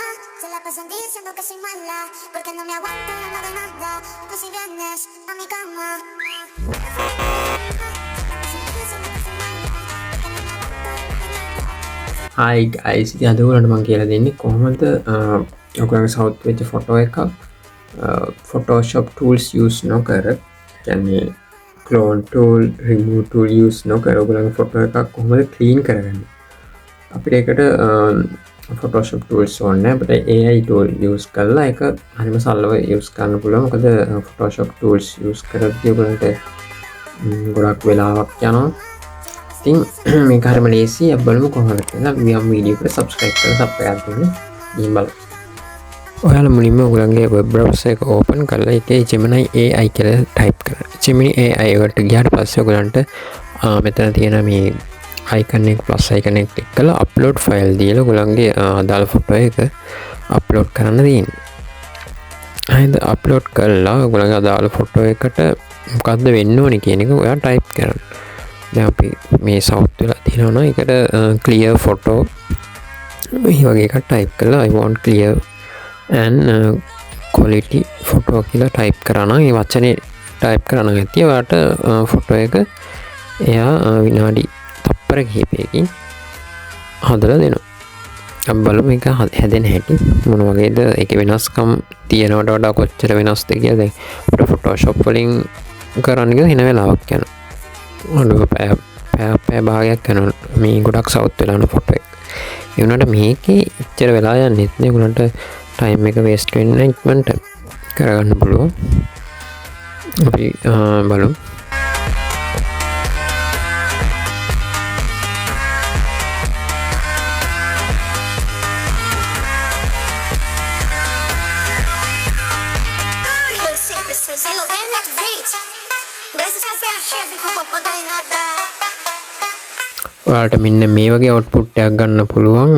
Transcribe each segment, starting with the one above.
Se la pasan diciendo que soy mala, porque no me aguanto, no hago nada. Pues si vienes a mi cama. Hi guys, ඉතින් අද ඔයාලට මම කියලා දෙන්නේ කොහොමද ඔයගොල්ලන්ගේ south වෙච්ච ෆොටෝ එකක් Photoshop tools use නොකර කියන්නේ clone tool, remove tool use නොකර ඔයගොල්ලන්ගේ ෆොටෝ එකක් කොහොමද clean කරගන්නේ. අපිට ඒකට Photoshop tools ඕනේ නැහැ. අපිට AI tool use කරලා ඒක හරිම සරලව use කරන්න පුළුවන්. මොකද Photoshop tools use කරද්දී ඔයගොල්ලන්ට ගොඩක් වෙලාවක් යනවා. ඉතින් මේක හරිම ලේසි. අපි බලමු කොහොමද කියලා. අපි යම් වීඩියෝ එකට subscribe කරලා subscribe කරන්න. ඉතින් බලමු. ඔයාලා මුලින්ම ඔයගොල්ලන්ගේ web browser එක open කරලා ඒකේ Gemini AI කියලා type කරන්න. Gemini AI එකට ගියාට පස්සේ ඔයගොල්ලන්ට මෙතන තියෙන මේ icon එක plus icon එක click කරලා upload file දීලා ඔයගොල්ලන්ගේ අදාළ ෆොටෝ එක upload කරන්න තියෙනවා. හරිද? upload කරලා ඔයගොල්ලන්ගේ අදාළ ෆොටෝ එකට මොකද්ද වෙන්න ඕනේ කියන එක ඔයා type කරන්න. දැන් අපි මේ සවුත් වෙලා තියෙනවා ඒකට clear photo මේ වගේ එකක් type කරලා I want clear and quality photo කියලා type කරා නම් මේ වචනේ type කරා නම් ඇති ඔයාලට ෆොටෝ එක එයා විනාඩි තප්පර කිහිපයකින් හදලා දෙනවා. අපි බලමු මේක හැදෙන හැටි මොන වගේද ඒකේ වෙනස්කම් තියෙනවට වඩා කොච්චර වෙනස්ද කියලා. දැන් අපිට Photoshop වලින් කරන්න ගියොත් හින වෙලාවක් යනවා. ඔන්න පැය භාගයක් යනවා මේ ගොඩක් සවුත් වෙලා යන ෆොටෝ එක. ඒ වුණාට මේකේ ඉච්චර වෙලා යන්නේ නැහැ. ඒගොල්ලන්ට ටයිම් එක වේස්ට් වෙන්නේ ඉක්මනට කරගන්න පුළුවන්. අපි බලමු. ඔයාලට මෙන්න මේ වගේ අවුට්පුට් එකක් ගන්න පුළුවන්.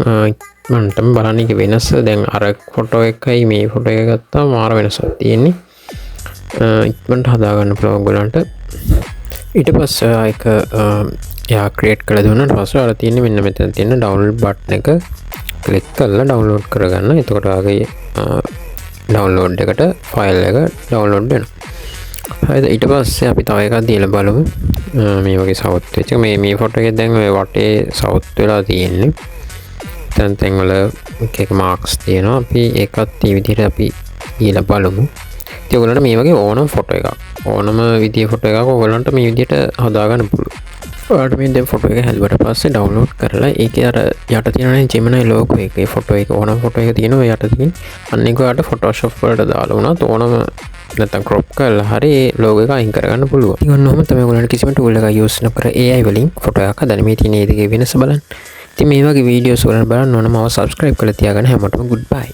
මන්ටම බලන්න එක වෙනස. දැන් අර ෆොටෝ එකයි මේ ෆොටෝ එක ගත්තාම මාර වෙනසක් තියෙන්නේ. ඉක්මනට හදා ගන්න පුළුවන් ඔයගලන්ට. ඊට පස්සේ ඒක යා ක්‍රියේට් කරලා දුන්නාට පස්සේ ඔයාලා තියෙන්නේ මෙන්න මෙතන තියෙන ඩවුන්ලෝඩ් බටන් එක ක්ලික් කරලා ඩවුන්ලෝඩ් කරගන්න. එතකොට ඔයාගේ ඩවුන්ලෝඩ් එකට ෆයිල් එක ඩවුන්ලෝඩ් වෙනවා. හරිද? ඊට පස්සේ අපි තව එකක් දීලා බලමු. මේ වගේ සවුත් වෙච්ච මේ ෆොටෝ එකේ දැන් ඔය වටේ සවුත් වෙලා තියෙන්නේ. තැන් වල එක මාක්ස් තියෙනවා. අපි ඒකත් මේ විදිහට අපි දීලා බලමු. ඉතින් ඔයගොල්ලන්ට මේ වගේ ඕනම ෆොටෝ එකක් ඕනම විදිහේ ෆොටෝ එකක් ඔයගොල්ලන්ට මේ විදිහට හදා ගන්න පුළුවන්. ඔයාලට මේ දැන් ෆොටෝ එක හැදුවට පස්සේ ඩවුන්ලෝඩ් කරලා ඒකේ අර යට තියෙනනේ Gemini logo එකේ ෆොටෝ එක ඕනම ෆොටෝ එක තියෙනවා යට තියෙන. අන්න ඒක ඔයාලට Photoshop වලට දාලා වුණත් ඕනම නැත්නම් crop කරලා හරි logo එක අයින් කරගන්න පුළුවන්. ඉතින් ඔන්න ඔහොම තමයි ඔයගොල්ලන්ට කිසිම tool එකක් use නොකර AI වලින් ෆොටෝ එකක් හදන්න. මේ තියෙන ඒකේ වෙනස බලන්න. ඉතින් මේ වගේ වීඩියෝස් වලට බලන්න ඕන මම subscribe කරලා තියාගන්න. හැමෝටම goodbye.